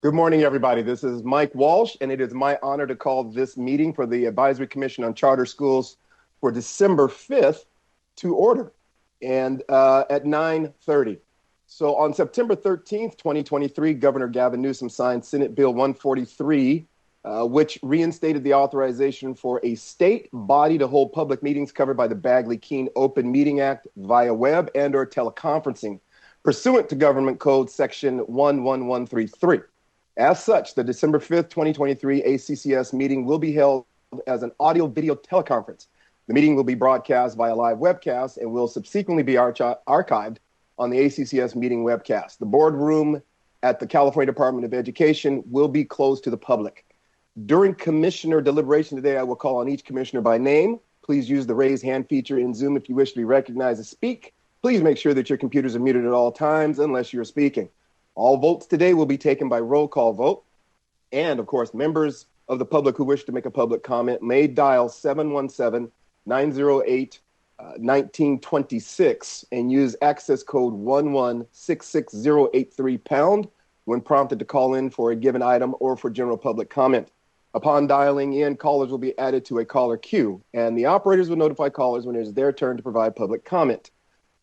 Good morning, everybody. This is Mike Walsh, and it is my honor to call this meeting for the Advisory Commission on Charter Schools for December 5th to order, and at 9:30. So on September 13th, 2023, Governor Gavin Newsom signed Senate Bill 143, which reinstated the authorization for a state body to hold public meetings covered by the Bagley-Keene Open Meeting Act via web and or teleconferencing, pursuant to Government Code Section 11133. As such, the December 5th, 2023 ACCS meeting will be held as an audio-video teleconference. The meeting will be broadcast via live webcast and will subsequently be archived on the ACCS meeting webcast. The boardroom at the California Department of Education will be closed to the public. During commissioner deliberation today, I will call on each commissioner by name. Please use the raise hand feature in Zoom if you wish to be recognized to speak. Please make sure that your computers are muted at all times unless you're speaking. All votes today will be taken by roll call vote. And of course, members of the public who wish to make a public comment may dial 717-908-1926 and use access code 1166083# when prompted to call in for a given item or for general public comment. Upon dialing in, callers will be added to a caller queue, and the operators will notify callers when it is their turn to provide public comment.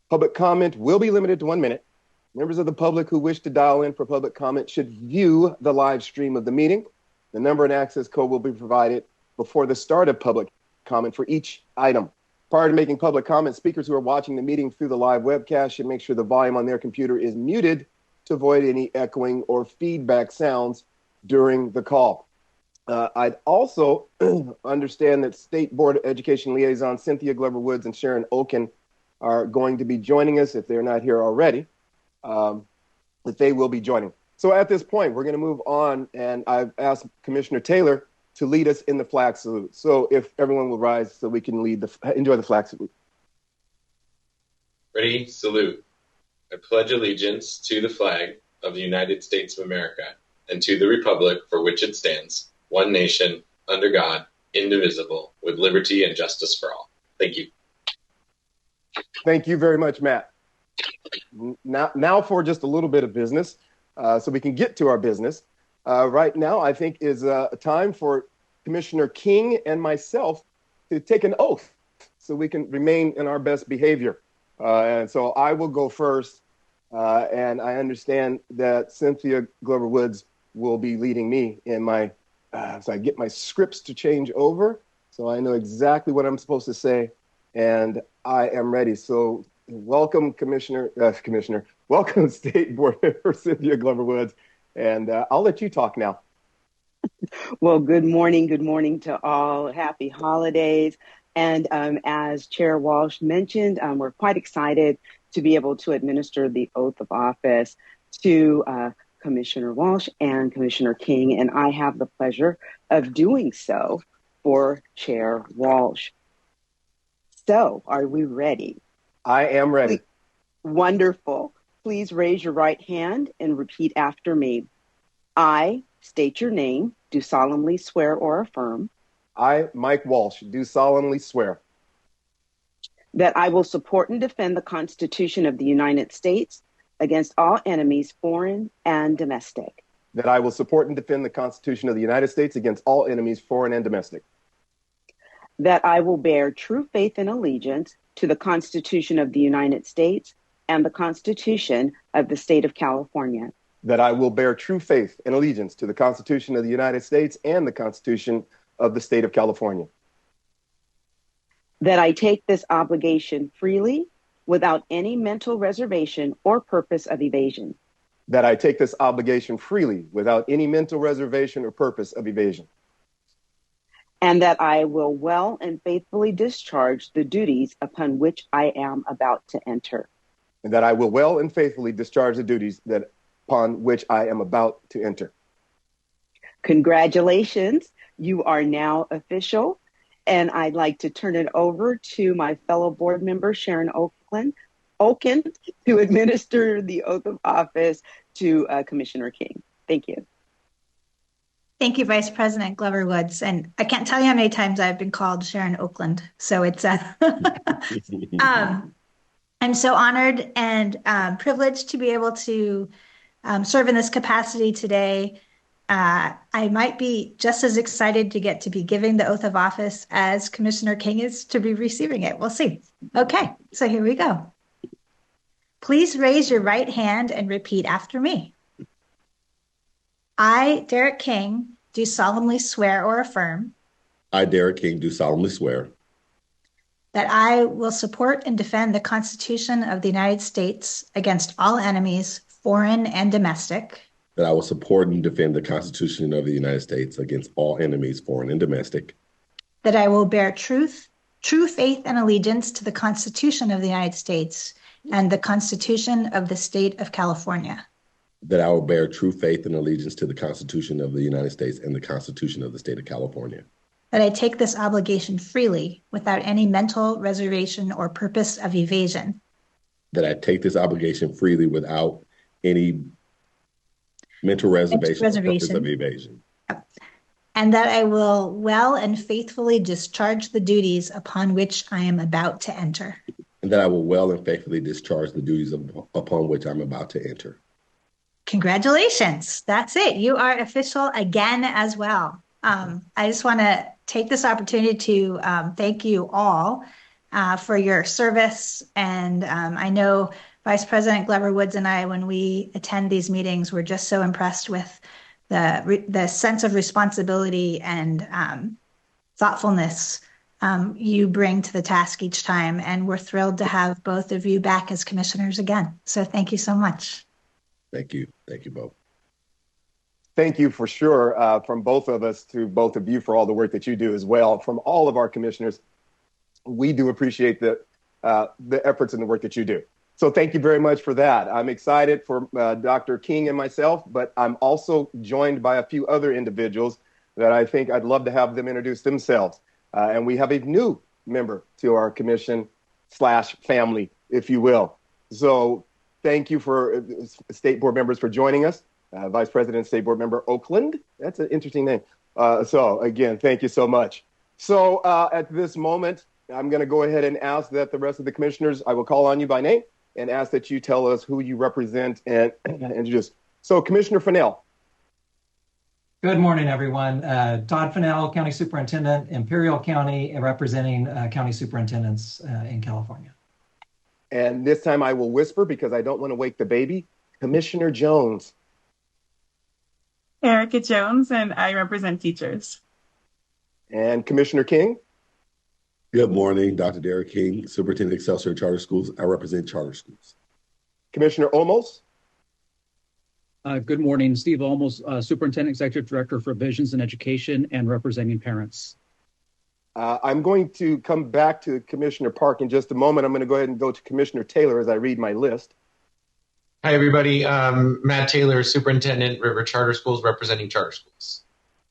Public comment will be limited to 1 minute. Members of the public who wish to dial in for public comment should view the live stream of the meeting. The number and access code will be provided before the start of public comment for each item. Prior to making public comment, speakers who are watching the meeting through the live webcast should make sure the volume on their computer is muted to avoid any echoing or feedback sounds during the call. I'd also understand that State Board of Education liaison Cynthia Glover-Woods and Sharon Oken are going to be joining us if they're not here already. That they will be joining. So at this point, we're going to move on, and I've asked Commissioner Taylor to lead us in the flag salute. So if everyone will rise so we can enjoy the flag salute. Ready, salute. I pledge allegiance to the flag of the United States of America and to the republic for which it stands, one nation, under God, indivisible, with liberty and justice for all. Thank you. Thank you very much, Matt. Now for just a little bit of business, so we can get to our business. Right now, I think is a time for Commissioner King and myself to take an oath so we can remain in our best behavior. And so I will go first, and I understand that Cynthia Glover-Woods will be leading me in my, so I get my scripts to change over, so I know exactly what I'm supposed to say, and I am ready. So welcome, welcome State Board Member Cynthia Glover-Woods, and I'll let you talk now. Well, good morning to all. Happy holidays. And as Chair Walsh mentioned, we're quite excited to be able to administer the oath of office to Commissioner Walsh and Commissioner King, and I have the pleasure of doing so for Chair Walsh. So, are we ready? I am ready. Wonderful. Please raise your right hand and repeat after me. I state your name, do solemnly swear or affirm. I, Mike Walsh, do solemnly swear that I will support and defend the Constitution of the United States against all enemies, foreign and domestic. That I will support and defend the Constitution of the United States against all enemies, foreign and domestic. That I will bear true faith and allegiance to the Constitution of the United States and the Constitution of the State of California. That I will bear true faith and allegiance to the Constitution of the United States and the Constitution of the State of California. That I take this obligation freely, without any mental reservation or purpose of evasion. That I take this obligation freely, without any mental reservation or purpose of evasion. And that I will well and faithfully discharge the duties upon which I am about to enter. And that I will well and faithfully discharge the duties upon which I am about to enter. Congratulations. You are now official. And I'd like to turn it over to my fellow board member, Sharon Oken, to administer the oath of office to Commissioner King. Thank you. Thank you, Vice President Glover-Woods. And I can't tell you how many times I've been called Sharon Oakland. So it's I'm so honored and privileged to be able to serve in this capacity today. I might be just as excited to get to be giving the oath of office as Commissioner King is to be receiving it. We'll see. Okay, so here we go. Please raise your right hand and repeat after me. I, Derek King, do solemnly swear or affirm I, Derek King, do solemnly swear that I will support and defend the Constitution of the United States against all enemies, foreign and domestic, that I will support and defend the Constitution of the United States against all enemies, foreign and domestic, that I will bear true faith and allegiance to the Constitution of the United States and the Constitution of the State of California, that I will bear true faith and allegiance to the Constitution of the United States and the Constitution of the State of California, that I take this obligation freely without any mental reservation or purpose of evasion, that I take this obligation freely without any mental reservation or purpose of evasion, and that I will well and faithfully discharge the duties upon which I am about to enter. and that I will well and faithfully discharge the duties upon which I'm about to enter. Congratulations. That's it. You are official again as well. I just want to take this opportunity to thank you all for your service. And I know Vice President Glover Woods and I, when we attend these meetings, we're just so impressed with the sense of responsibility and thoughtfulness you bring to the task each time. And we're thrilled to have both of you back as commissioners again. So thank you so much. Thank you. Thank you both. Thank you for sure from both of us to both of you for all the work that you do as well. From all of our commissioners, we do appreciate the efforts and the work that you do. So thank you very much for that. I'm excited for Dr. King and myself, but I'm also joined by a few other individuals that I think I'd love to have them introduce themselves. And we have a new member to our commission/family, if you will. So thank you for state board members for joining us. Vice President, State Board Member Oakland. That's an interesting name. So again, thank you so much. So at this moment, I'm going to go ahead and ask that the rest of the commissioners, I will call on you by name and ask that you tell us who you represent and introduce. So Commissioner Fennell. Good morning, everyone. Todd Fennell, County Superintendent, Imperial County, and representing county superintendents in California. And this time I will whisper because I don't want to wake the baby. Commissioner Jones. Erica Jones, and I represent teachers. And Commissioner King. Good morning, Dr. Derek King, Superintendent Excelsior Charter Schools. I represent charter schools. Commissioner Olmos. Good morning, Steve Olmos, Superintendent Executive Director for Visions in Education and representing parents. I'm going to come back to Commissioner Park in just a moment. I'm going to go ahead and go to Commissioner Taylor as I read my list. Hi, everybody. Matt Taylor, Superintendent, River Charter Schools, representing charter schools.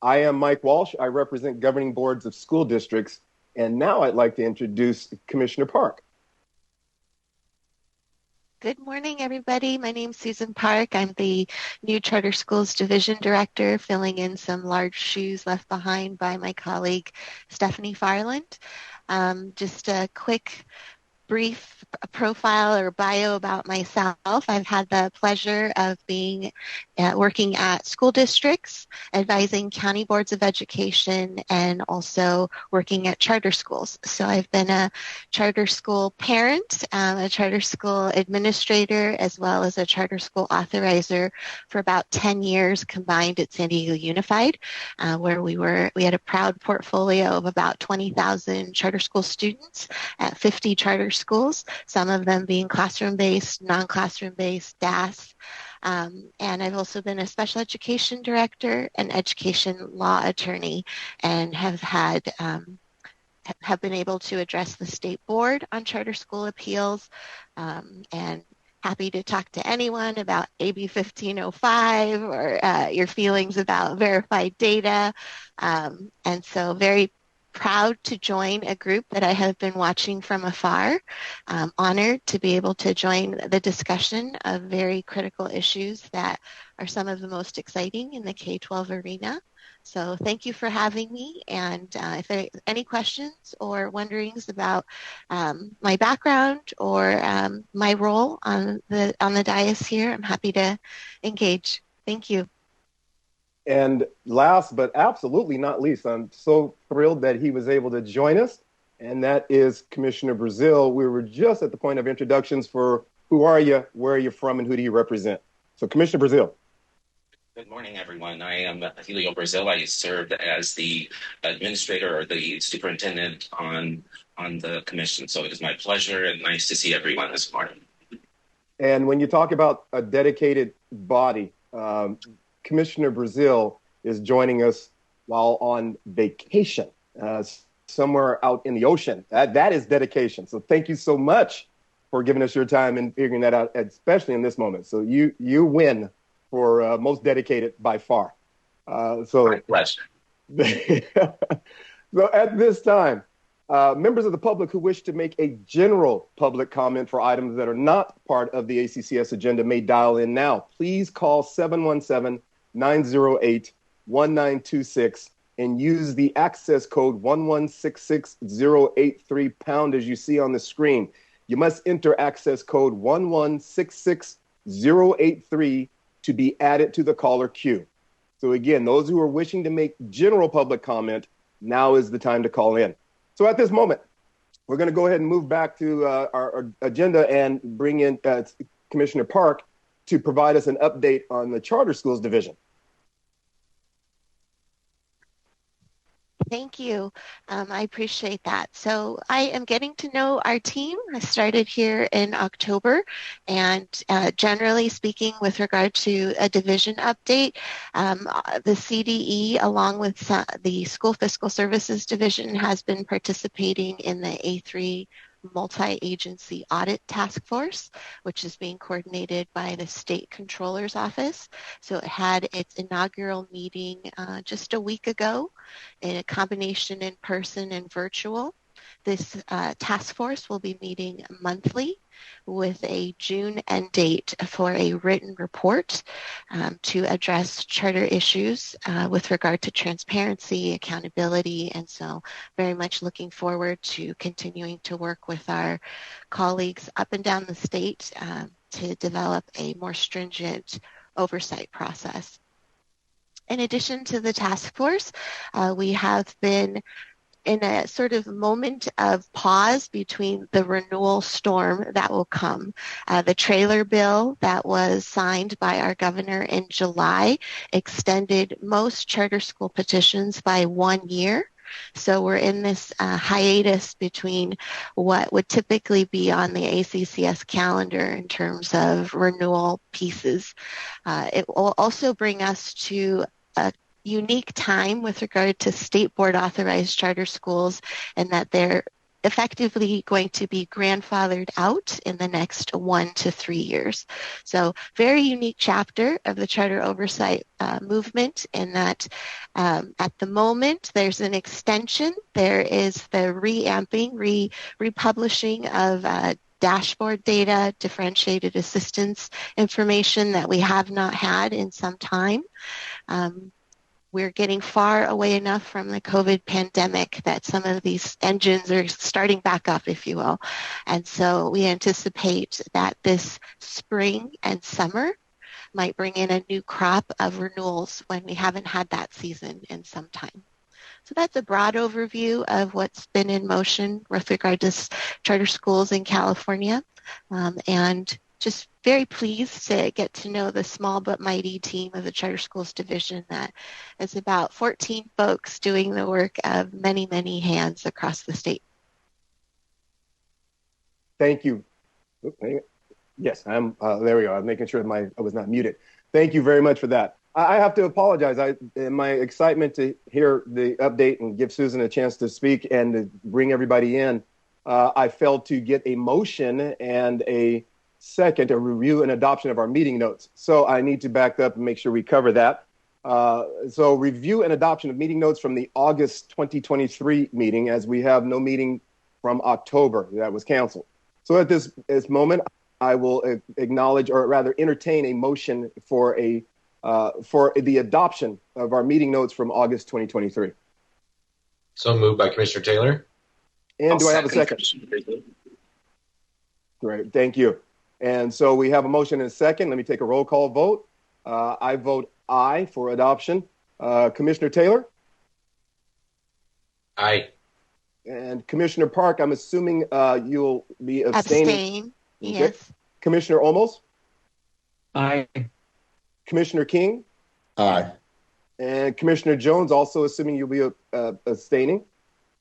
I am Mike Walsh. I represent governing boards of school districts. And now I'd like to introduce Commissioner Park. Good morning, everybody. My name's Susan Park. I'm the new Charter Schools Division Director, filling in some large shoes left behind by my colleague, Stephanie Farland. Just a quick brief profile or bio about myself. I've had the pleasure of working at school districts, advising county boards of education, and also working at charter schools. So I've been a charter school parent, a charter school administrator, as well as a charter school authorizer for about 10 years combined at San Diego Unified, where we had a proud portfolio of about 20,000 charter school students at 50 charter schools, some of them being classroom-based, non-classroom-based, DAS. And I've also been a special education director and education law attorney, and have been able to address the state board on charter school appeals, and happy to talk to anyone about AB 1505 or your feelings about verified data. And so very proud to join a group that I have been watching from afar. Honored to be able to join the discussion of very critical issues that are some of the most exciting in the K-12 arena. So thank you for having me. And if there are any questions or wonderings about my background or my role on the dais here, I'm happy to engage. Thank you. And last but absolutely not least, I'm so thrilled that he was able to join us, and that is Commissioner Brazil. We were just at the point of introductions for who are you, where are you from, and who do you represent? So Commissioner Brazil. Good morning, everyone. I am Helio Brazil. I served as the administrator or the superintendent on the commission. So it is my pleasure and nice to see everyone this morning. And when you talk about a dedicated body, Commissioner Brazil is joining us while on vacation somewhere out in the ocean. That is dedication. So thank you so much for giving us your time and figuring that out, especially in this moment. So you win for most dedicated by far. My pleasure. So at this time, members of the public who wish to make a general public comment for items that are not part of the ACCS agenda may dial in now. Please call 717-908-1926 and use the access code 1166083# as you see on the screen. You must enter access code 1166083 to be added to the caller queue. So again, those who are wishing to make general public comment, now is the time to call in. So at this moment, we're going to go ahead and move back to our agenda and bring in Commissioner Park to provide us an update on the Charter Schools Division. Thank you. I appreciate that. So I am getting to know our team. I started here in October, and generally speaking, with regard to a division update, the CDE, along with the School Fiscal Services Division, has been participating in the A3 multi-agency audit task force, which is being coordinated by the State Controller's Office. So it had its inaugural meeting just a week ago in a combination in person and virtual. This task force will be meeting monthly with a June end date for a written report to address charter issues with regard to transparency, accountability, and so very much looking forward to continuing to work with our colleagues up and down the state to develop a more stringent oversight process. In addition to the task force, we have been in a sort of moment of pause between the renewal storm that will come. The trailer bill that was signed by our governor in July extended most charter school petitions by 1 year. So we're in this hiatus between what would typically be on the ACCS calendar in terms of renewal pieces. It will also bring us to a unique time with regard to state board authorized charter schools, and that they're effectively going to be grandfathered out in the next 1 to 3 years. So very unique chapter of the charter oversight movement in that at the moment there's an extension. There is the reamping, republishing of dashboard data, differentiated assistance information that we have not had in some time. We're getting far away enough from the COVID pandemic that some of these engines are starting back up, if you will. And so we anticipate that this spring and summer might bring in a new crop of renewals when we haven't had that season in some time. So that's a broad overview of what's been in motion with regard to charter schools in California. And just very pleased to get to know the small but mighty team of the Charter Schools Division that is about 14 folks doing the work of many, many hands across the state. Thank you. Yes, there we go. I'm making sure I was not muted. Thank you very much for that. I have to apologize. In my excitement to hear the update and give Susan a chance to speak and to bring everybody in, I failed to get a motion and a second, a review and adoption of our meeting notes. So I need to back up and make sure we cover that. So review and adoption of meeting notes from the August 2023 meeting, as we have no meeting from October that was canceled. So at this moment, I will acknowledge, or rather entertain, a motion for the adoption of our meeting notes from August 2023. So moved by Commissioner Taylor. And do I have a second? Great, thank you. And so we have a motion and a second. Let me take a roll call vote. I vote aye for adoption. Commissioner Taylor? Aye. And Commissioner Park, I'm assuming you'll be abstaining. Abstain, yes. Okay. Commissioner Olmos? Aye. Commissioner King? Aye. And Commissioner Jones, also assuming you'll be abstaining.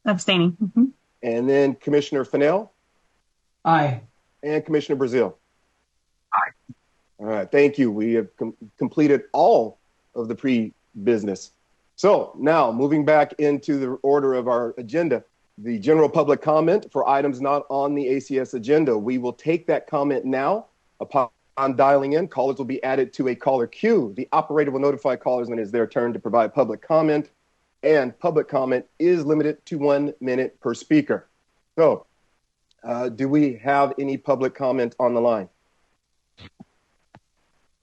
Abstaining. Mm-hmm. And then Commissioner Fennell? Aye. And Commissioner Brazil? Aye. All right, thank you. We have completed all of the pre-business. So now moving back into the order of our agenda, the general public comment for items not on the ACS agenda. We will take that comment now. Upon dialing in, callers will be added to a caller queue. The operator will notify callers when it is their turn to provide public comment, and public comment is limited to 1 minute per speaker. So, do we have any public comment on the line?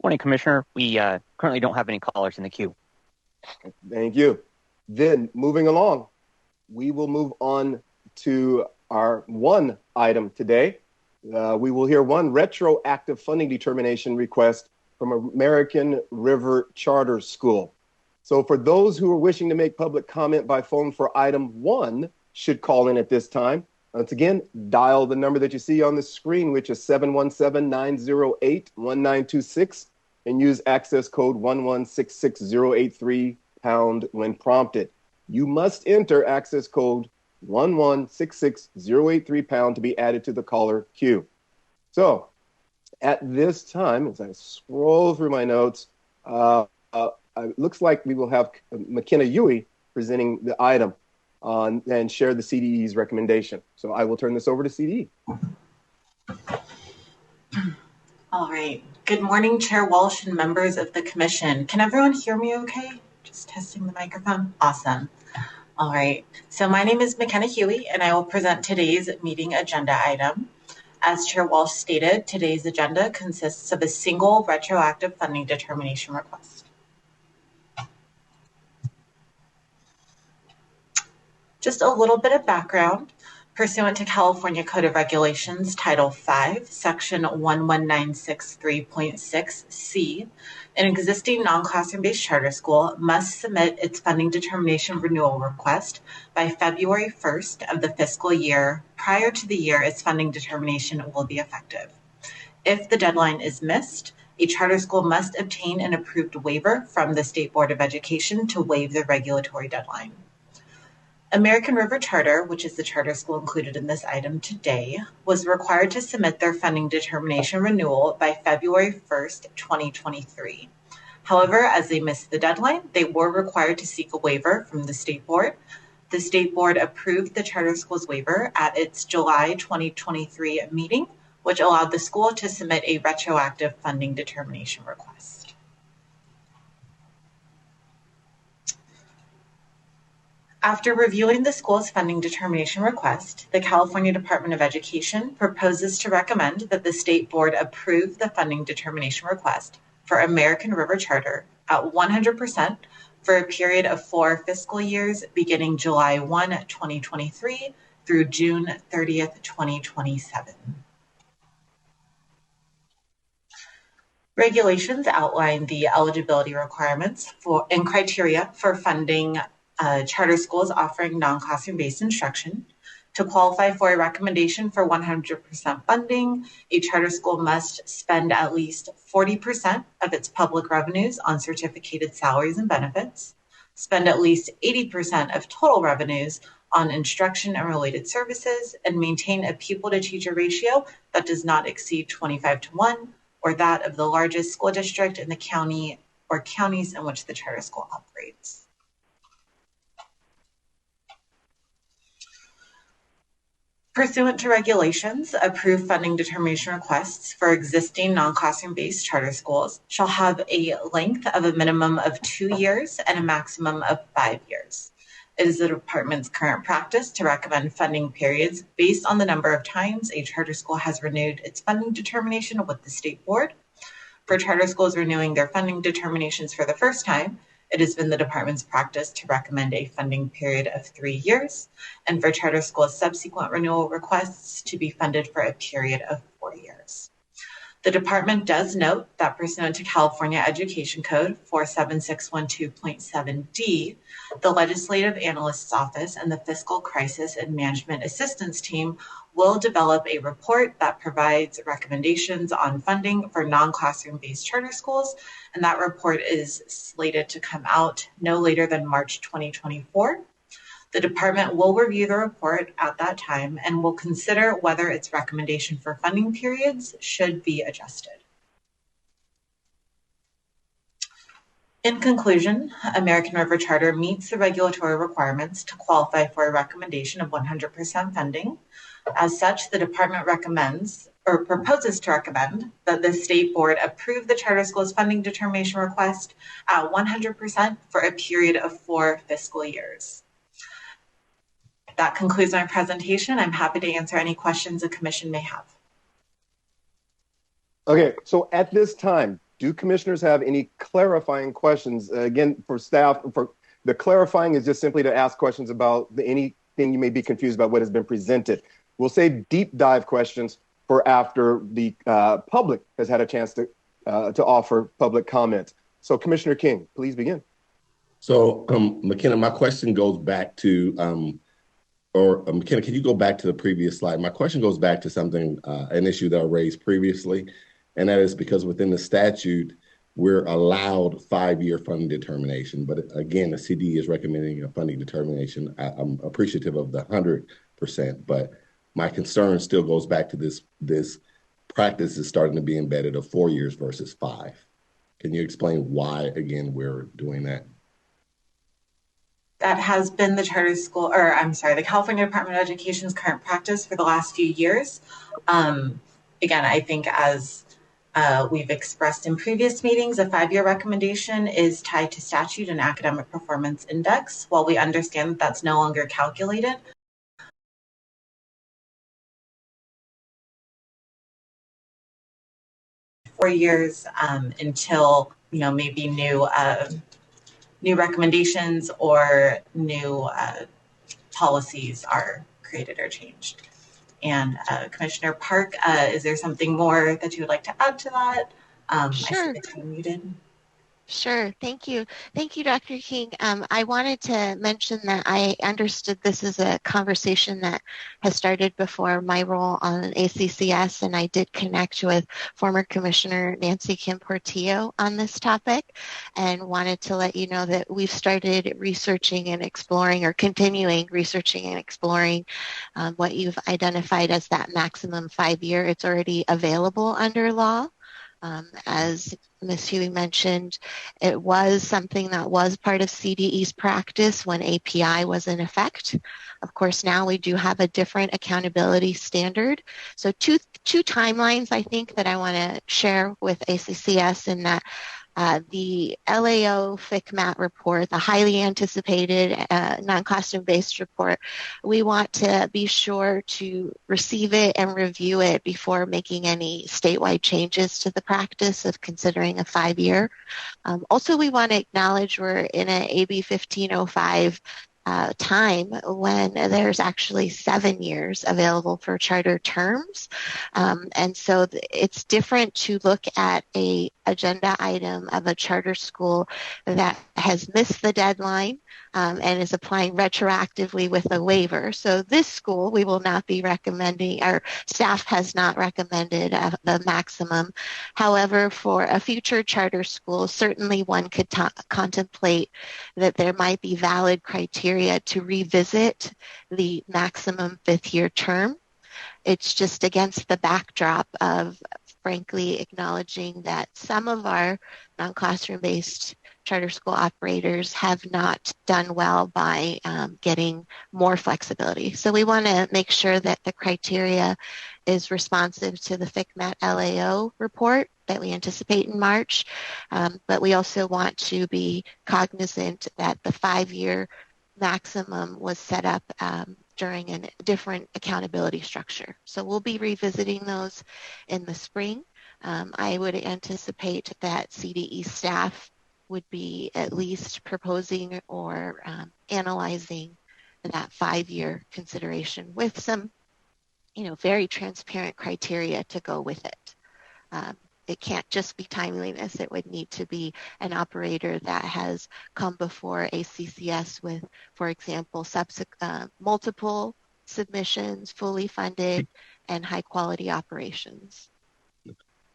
Morning, Commissioner. We currently don't have any callers in the queue. Thank you. Then, moving along, we will move on to our one item today. We will hear one retroactive funding determination request from American River Charter School. So for those who are wishing to make public comment by phone for item 1 should call in at this time. Once again, dial the number that you see on the screen, which is 717-908-1926, and use access code 1166083 pound when prompted. You must enter access code 1166083 pound to be added to the caller queue. So at this time, as I scroll through my notes, it looks like we will have McKenna Huey presenting the item and share the CDE's recommendation. So I will turn this over to CDE. All right. Good morning, Chair Walsh and members of the Commission. Can everyone hear me okay? Just testing the microphone. Awesome. All right. So my name is McKenna Huey, and I will present today's meeting agenda item. As Chair Walsh stated, today's agenda consists of a single retroactive funding determination request. Just a little bit of background. Pursuant to California Code of Regulations, Title V, Section 11963.6C, an existing non-classroom-based charter school must submit its funding determination renewal request by February 1st of the fiscal year prior to the year its funding determination will be effective. If the deadline is missed, a charter school must obtain an approved waiver from the State Board of Education to waive the regulatory deadline. American River Charter, which is the charter school included in this item today, was required to submit their funding determination renewal by February 1st, 2023. However, as they missed the deadline, they were required to seek a waiver from the State Board. The State Board approved the charter school's waiver at its July 2023 meeting, which allowed the school to submit a retroactive funding determination request. After reviewing the school's funding determination request, the California Department of Education proposes to recommend that the State Board approve the funding determination request for American River Charter at 100% for a period of 4 fiscal years beginning July 1, 2023 through June 30th, 2027. Regulations outline the eligibility requirements and criteria for funding charter schools offering non-classroom-based instruction. To qualify for a recommendation for 100% funding, a charter school must spend at least 40% of its public revenues on certificated salaries and benefits, spend at least 80% of total revenues on instruction and related services, and maintain a pupil-to-teacher ratio that does not exceed 25:1, or that of the largest school district in the county or counties in which the charter school operates. Pursuant to regulations, approved funding determination requests for existing non-classroom-based charter schools shall have a length of a minimum of 2 years and a maximum of 5 years. It is the department's current practice to recommend funding periods based on the number of times a charter school has renewed its funding determination with the State Board. For charter schools renewing their funding determinations for the first time, it has been the department's practice to recommend a funding period of 3 years, and for charter schools' subsequent renewal requests to be funded for a period of 4 years. The department does note that pursuant to California Education Code 47612.7D, the Legislative Analyst's Office and the Fiscal Crisis and Management Assistance Team will develop a report that provides recommendations on funding for non-classroom-based charter schools, and that report is slated to come out no later than March 2024. The department will review the report at that time and will consider whether its recommendation for funding periods should be adjusted. In conclusion, American River Charter meets the regulatory requirements to qualify for a recommendation of 100% funding. As such, the department recommends or proposes to recommend that the state board approve the charter school's funding determination request at 100% for a period of 4 fiscal years. That concludes my presentation. I'm happy to answer any questions the commission may have. Okay, so at this time, do commissioners have any clarifying questions? Again, for staff, for the clarifying is just simply to ask questions about anything you may be confused about what has been presented. We'll save deep dive questions for after the public has had a chance to offer public comment. So Commissioner King, please begin. So McKenna, my question goes back to, McKenna, can you go back to the previous slide? My question goes back to something, an issue that I raised previously, and that is because within the statute, we're allowed 5-year funding determination. But again, the CD is recommending a funding determination. I'm appreciative of the 100%, but my concern still goes back to this practice is starting to be embedded of 4 years versus 5. Can you explain why, again, we're doing that? That has been the the California Department of Education's current practice for the last few years. Again, I think as we've expressed in previous meetings, a 5-year recommendation is tied to statute and academic performance index. While we understand that that's no longer calculated, years until maybe new recommendations or new policies are created or changed. And Commissioner Park, is there something more that you would like to add to that? Sure. I see that you're muted. Sure. Thank you. Thank you, Dr. King. I wanted to mention that I understood this is a conversation that has started before my role on ACCS, and I did connect with former Commissioner Nancy Kim Portillo on this topic, and wanted to let you know that we've started researching and exploring, or continuing researching and exploring what you've identified as that maximum 5-year. It's already available under law. As Ms. Huey mentioned, it was something that was part of CDE's practice when API was in effect. Of course, now we do have a different accountability standard. So two timelines, I think, that I want to share with ACCS, in that the LAO FCMAT report, the highly anticipated non-classroom-based report, we want to be sure to receive it and review it before making any statewide changes to the practice of considering a 5-year. Also, we want to acknowledge we're in an AB 1505 time when there's actually 7 years available for charter terms. And so it's different to look at a agenda item of a charter school that has missed the deadline and is applying retroactively with a waiver. So this school, we will not be recommending, our staff has not recommended the maximum. However, for a future charter school, certainly one could contemplate that there might be valid criteria to revisit the maximum 5th-year term. It's just against the backdrop of, frankly, acknowledging that some of our non-classroom-based charter school operators have not done well by getting more flexibility. So we want to make sure that the criteria is responsive to the FCMAT LAO report that we anticipate in March, but we also want to be cognizant that the 5-year maximum was set up during a different accountability structure. So we'll be revisiting those in the spring. I would anticipate that CDE staff would be at least proposing or analyzing that 5-year consideration with some, very transparent criteria to go with it. It can't just be timeliness. It would need to be an operator that has come before ACCS with, for example, multiple submissions, fully funded, and high quality operations.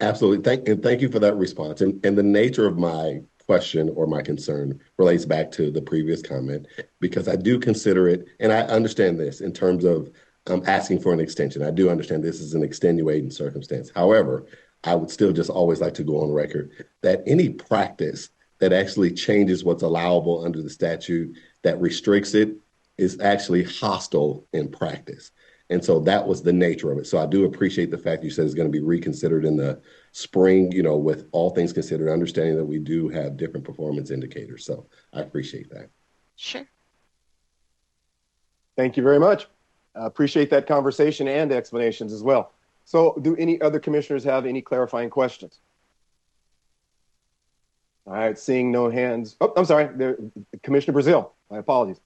Absolutely. Thank you for that response. And the nature of my question or my concern relates back to the previous comment, because I do consider it, and I understand this in terms of asking for an extension. I do understand this is an extenuating circumstance. However, I would still just always like to go on record that any practice that actually changes what's allowable under the statute, that restricts it, is actually hostile in practice. And so that was the nature of it. So I do appreciate the fact you said it's going to be reconsidered in the spring, with all things considered, understanding that we do have different performance indicators. So I appreciate that. Sure. Thank you very much. I appreciate that conversation and explanations as well. So do any other commissioners have any clarifying questions? All right, seeing no hands. Oh, I'm sorry, Commissioner Brazil, my apologies.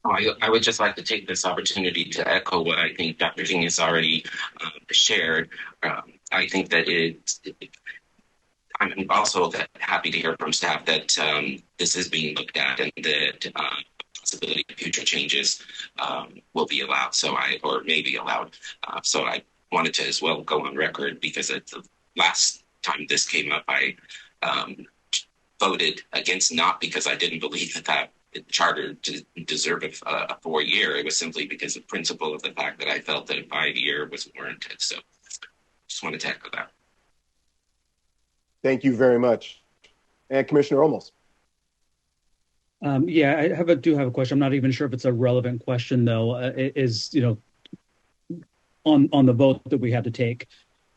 I would just like to take this opportunity to echo what I think Dr. King has already shared. I think that I'm also happy to hear from staff that this is being looked at and that possibility of future changes will be allowed, or may be allowed. So I wanted to as well go on record, because at the last time this came up, I voted against, not because I didn't believe that charter deserved a 4-year. It was simply because of principle of the fact that I felt that a 5-year was warranted. So just wanted to echo that. Thank you very much. And Commissioner Olmos. Yeah, I do have a question. I'm not even sure if it's a relevant question, though. It is, on the vote that we had to take.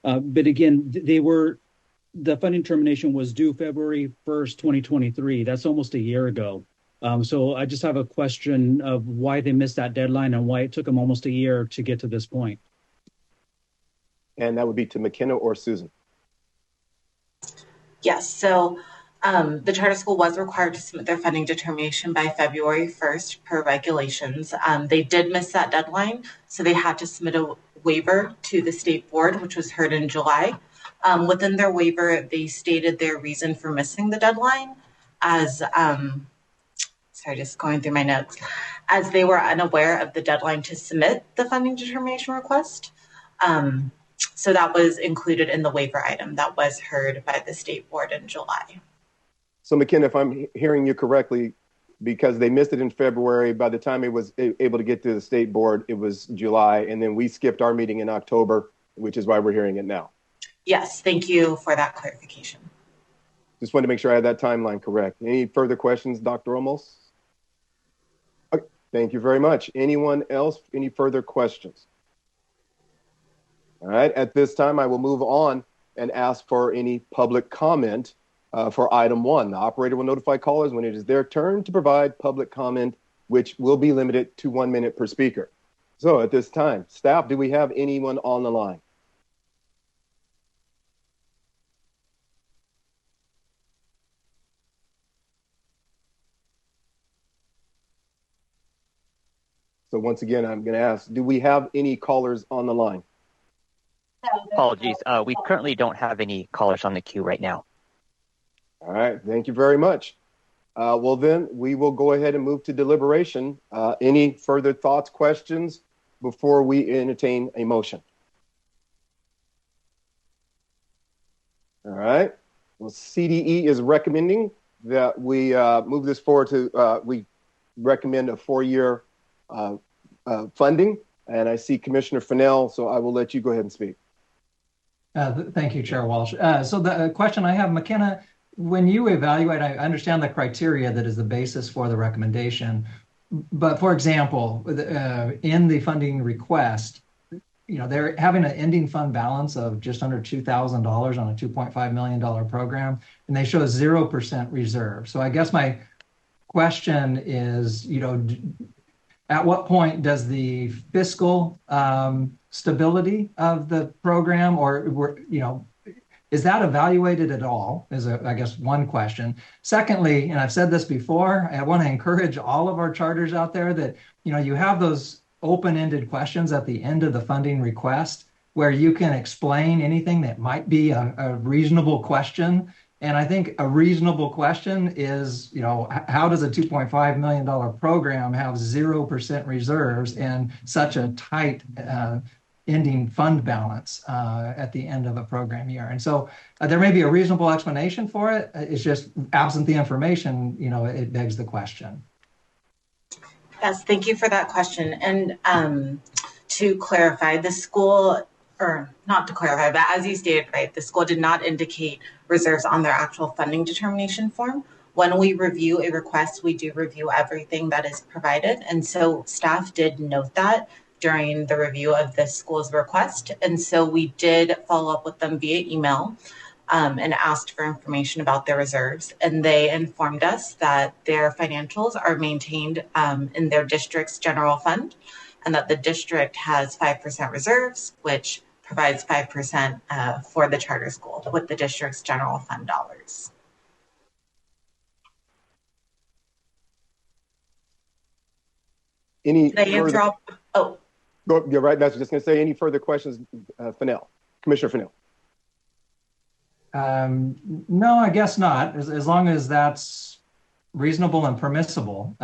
But again, the funding termination was due February 1st, 2023. That's almost a year ago. So I just have a question of why they missed that deadline and why it took them almost a year to get to this point. And that would be to McKenna or Susan. Yes, so the charter school was required to submit their funding determination by February 1st per regulations. They did miss that deadline, so they had to submit a waiver to the state board, which was heard in July. Within their waiver, they stated their reason for missing the deadline as, just going through my notes, as they were unaware of the deadline to submit the funding determination request. So that was included in the waiver item that was heard by the state board in July. So McKenna, if I'm hearing you correctly, because they missed it in February, by the time it was able to get to the state board, it was July, and then we skipped our meeting in October, which is why we're hearing it now. Yes, thank you for that clarification. Just wanted to make sure I had that timeline correct. Any further questions, Dr. Olmos? Okay, thank you very much. Anyone else? Any further questions? All right, at this time, I will move on and ask for any public comment for item 1. The operator will notify callers when it is their turn to provide public comment, which will be limited to 1 minute per speaker. So at this time, staff, do we have anyone on the line? So once again, I'm going to ask, do we have any callers on the line? Apologies. We currently don't have any callers on the queue right now. All right. Thank you very much. Well, then we will go ahead and move to deliberation. Any further thoughts, questions before we entertain a motion? All right. Well, CDE is recommending that we move this forward to, we recommend a 4-year funding. And I see Commissioner Fennell, so I will let you go ahead and speak. Thank you, Chair Walsh. So the question I have, McKenna, when you evaluate, I understand the criteria that is the basis for the recommendation. But for example, in the funding request, they're having an ending fund balance of just under $2,000 on a $2.5 million program, and they show 0% reserve. So I guess my question is, at what point does the fiscal stability of the program, or is that evaluated at all? Is I guess one question. Secondly, and I've said this before, I want to encourage all of our charters out there that you have those open-ended questions at the end of the funding request. where you can explain anything that might be a reasonable question. And I think a reasonable question is, how does a $2.5 million program have 0% reserves and such a tight ending fund balance at the end of a program year? And so there may be a reasonable explanation for it. It's just absent the information, it begs the question. Yes, thank you for that question. And to clarify, the school, or not to clarify, but as you stated, right, the school did not indicate reserves on their actual funding determination form. When we review a request, we do review everything that is provided. And so staff did note that during the review of the school's request. And so we did follow up with them via email and asked for information about their reserves. And they informed us that their financials are maintained in their district's general fund, and that the district has 5% reserves, which provides 5% for the charter school with the district's general fund dollars. Any Did I answer all? Oh. You're right. I was just going to say, any further questions, Fennell? Commissioner Fennell? No, I guess not, as long as that's reasonable and permissible.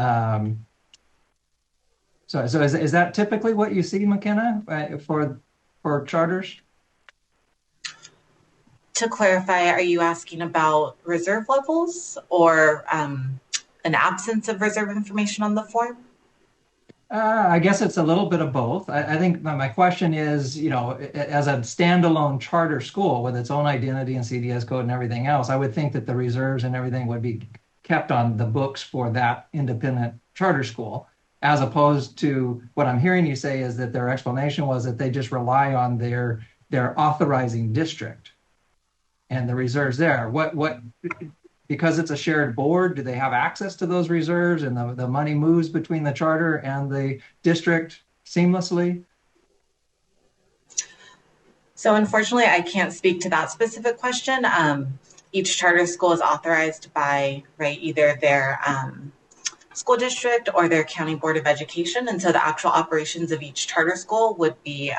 So is that typically what you see, McKenna, for charters? To clarify, are you asking about reserve levels or an absence of reserve information on the form? I guess it's a little bit of both. I think my question is, as a standalone charter school with its own identity and CDS code and everything else, I would think that the reserves and everything would be kept on the books for that independent charter school, as opposed to what I'm hearing you say is that their explanation was that they just rely on their authorizing district and the reserves there. What because it's a shared board, do they have access to those reserves and the money moves between the charter and the district seamlessly? So unfortunately, I can't speak to that specific question. Each charter school is authorized by either their school district or their county board of education. And so the actual operations of each charter school would be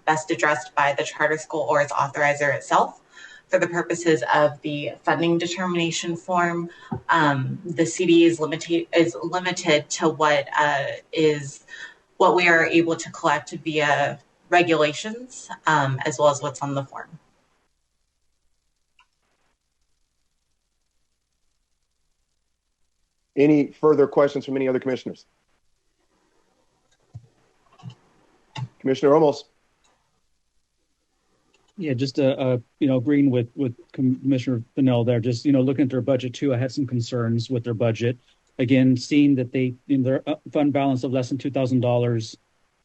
best addressed by the charter school or its authorizer itself. For the purposes of the funding determination form, the CD is limited to what we are able to collect via regulations, as well as what's on the form. Any further questions from any other commissioners? Commissioner Olmos. Yeah, just agreeing with Commissioner Fennell there. Just looking at their budget too, I had some concerns with their budget. Again, seeing that they in their fund balance of less than $2,000,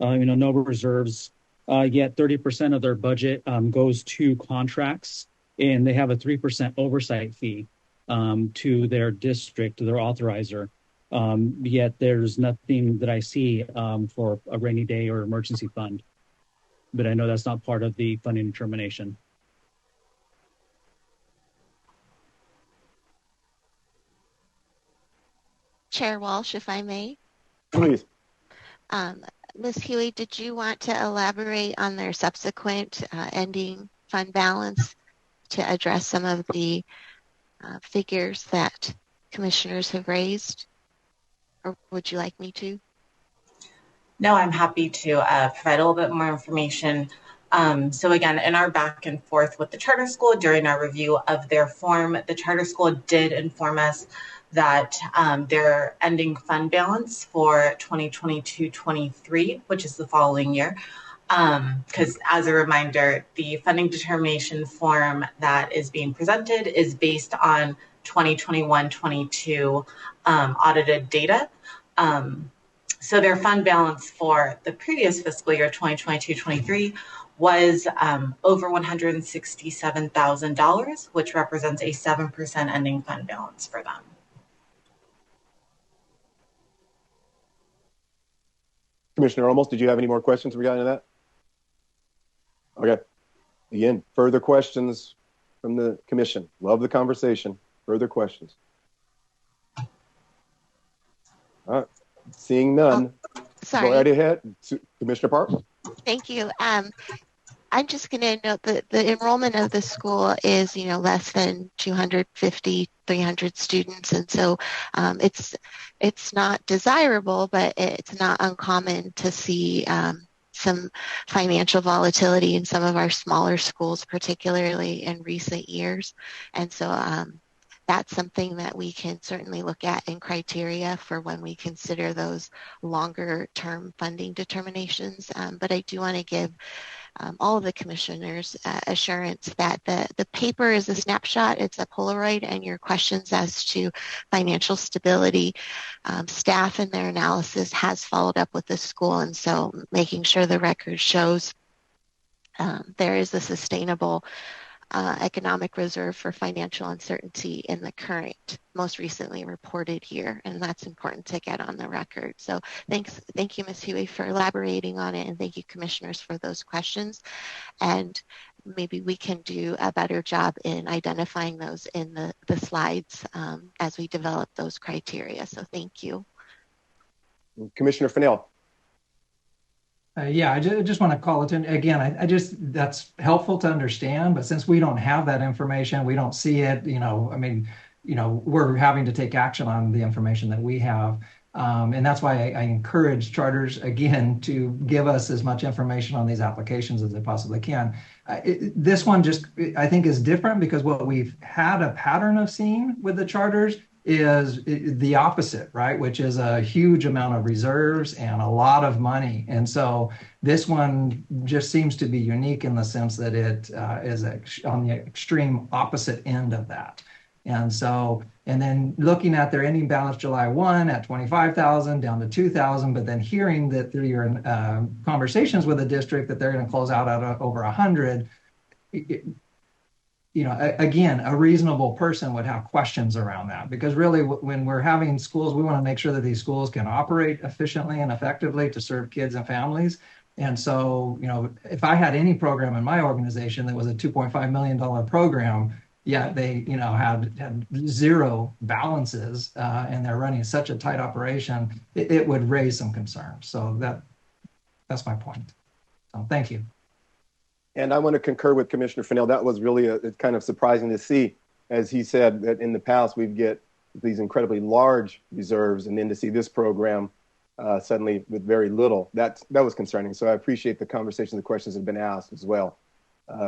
no reserves. Yet 30% of their budget goes to contracts, and they have a 3% oversight fee to their district, to their authorizer. Yet there's nothing that I see for a rainy day or emergency fund. But I know that's not part of the funding determination. Chair Walsh, if I may. Please. Ms. Huey, did you want to elaborate on their subsequent ending fund balance to address some of the figures that commissioners have raised? Or would you like me to? No, I'm happy to provide a little bit more information. So again, in our back and forth with the charter school during our review of their form, the charter school did inform us that their ending fund balance for 2022-23, which is the following year, because as a reminder, the funding determination form that is being presented is based on 2021-22 audited data. So their fund balance for the previous fiscal year, 2022-23, was over $167,000, which represents a 7% ending fund balance for them. Commissioner Olmos, did you have any more questions regarding that? Okay. Again, further questions from the commission. Love the conversation. Further questions? All right. Seeing none, sorry. go right ahead. Commissioner Parks. Thank you. I'm just going to note that the enrollment of the school is, less than 250, 300 students. And so it's not desirable, but it's not uncommon to see some financial volatility in some of our smaller schools, particularly in recent years. And so that's something that we can certainly look at in criteria for when we consider those longer term funding determinations. But I do want to give all of the commissioners assurance that the paper is a snapshot, it's a Polaroid, and your questions as to financial stability, staff in their analysis has followed up with the school, and so making sure the record shows there is a sustainable economic reserve for financial uncertainty in the current, most recently reported year, and that's important to get on the record. So thank you, Ms. Huey, for elaborating on it, and thank you, commissioners, for those questions. And maybe we can do a better job in identifying those in the slides as we develop those criteria. So thank you. Commissioner Fennell. Yeah, I just want to call it in again. That's helpful to understand, but since we don't have that information, we don't see it, we're having to take action on the information that we have. And that's why I encourage charters, again, to give us as much information on these applications as they possibly can. This one I think is different because what we've had a pattern of seeing with the charters is the opposite, right? Which is a huge amount of reserves and a lot of money. And so this one just seems to be unique in the sense that it is on the extreme opposite end of that. And so, and then looking at their ending balance July 1 at 25,000 down to 2,000, but then hearing that through your conversations with the district that they're going to close out at over 100, again, a reasonable person would have questions around that, because really when we're having schools, we want to make sure that these schools can operate efficiently and effectively to serve kids and families. And so, if I had any program in my organization that was a $2.5 million program, yet they, had zero balances and they're running such a tight operation, it would raise some concerns. So that's my point. So thank you. And I want to concur with Commissioner Fennell. That was really it's kind of surprising to see, as he said, that in the past we get these incredibly large reserves, and then to see this program suddenly with very little, that was concerning. So I appreciate the conversation, the questions that have been asked as well.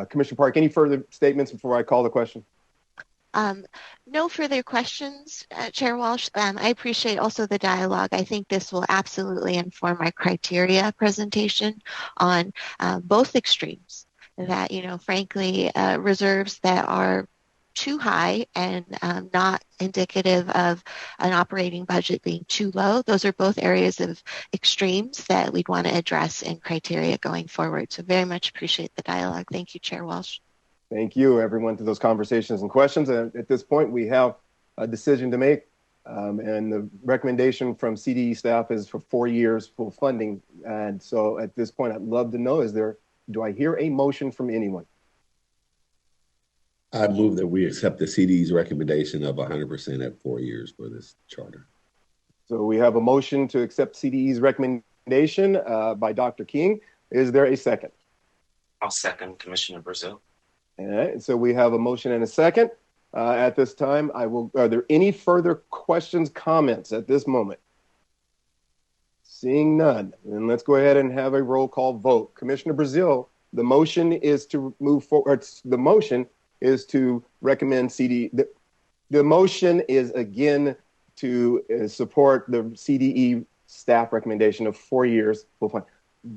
Commissioner Park, any further statements before I call the question? No further questions, Chair Walsh. I appreciate also the dialogue. I think this will absolutely inform my criteria presentation on both extremes. That, frankly, reserves that are too high and not indicative of an operating budget being too low. Those are both areas of extremes that we'd want to address in criteria going forward. So very much appreciate the dialogue. Thank you, Chair Walsh. Thank you, everyone, to those conversations and questions. And at this point, we have a decision to make. And the recommendation from CDE staff is for 4 years full funding. And so at this point, I'd love to know, do I hear a motion from anyone? I move that we accept the CDE's recommendation of 100% at 4 years for this charter. So we have a motion to accept CDE's recommendation by Dr. King. Is there a second? I'll second Commissioner Brazil. All right, so we have a motion and a second. At this time, are there any further questions, comments at this moment? Seeing none, then let's go ahead and have a roll call vote. Commissioner Brazil, the motion is to move forward. The motion is to recommend CDE. The motion is again to support the CDE staff recommendation of 4 years full fund.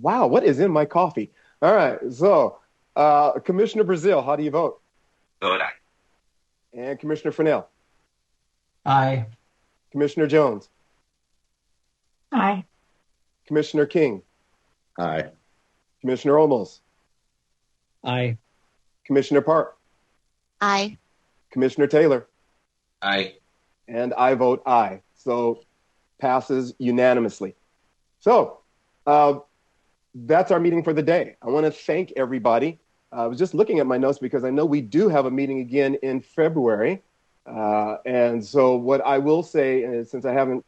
Wow, what is in my coffee? All right, so Commissioner Brazil, how do you vote? Vote aye. And Commissioner Fennell? Aye. Commissioner Jones? Aye. Commissioner King? Aye. Commissioner Olmos? Aye. Commissioner Park? Aye. Commissioner Taylor? Aye. And I vote aye. So passes unanimously. So that's our meeting for the day. I want to thank everybody. I was just looking at my notes because I know we do have a meeting again in February. And so what I will say is, since I haven't,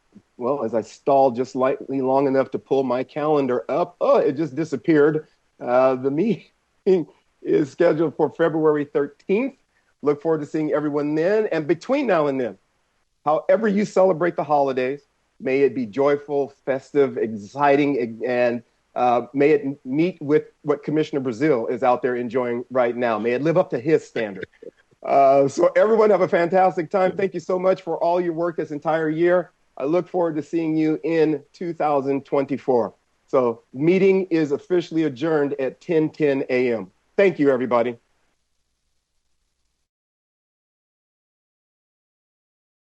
as I stalled just slightly long enough to pull my calendar up, it just disappeared. The meeting meeting is scheduled for February 13th. Look forward to seeing everyone then. And between now and then, however you celebrate the holidays, may it be joyful, festive, exciting, and may it meet with what Commissioner Brazil is out there enjoying right now. May it live up to his standard. So everyone have a fantastic time. Thank you so much for all your work this entire year. I look forward to seeing you in 2024. So meeting is officially adjourned at 10:10 a.m. Thank you, everybody.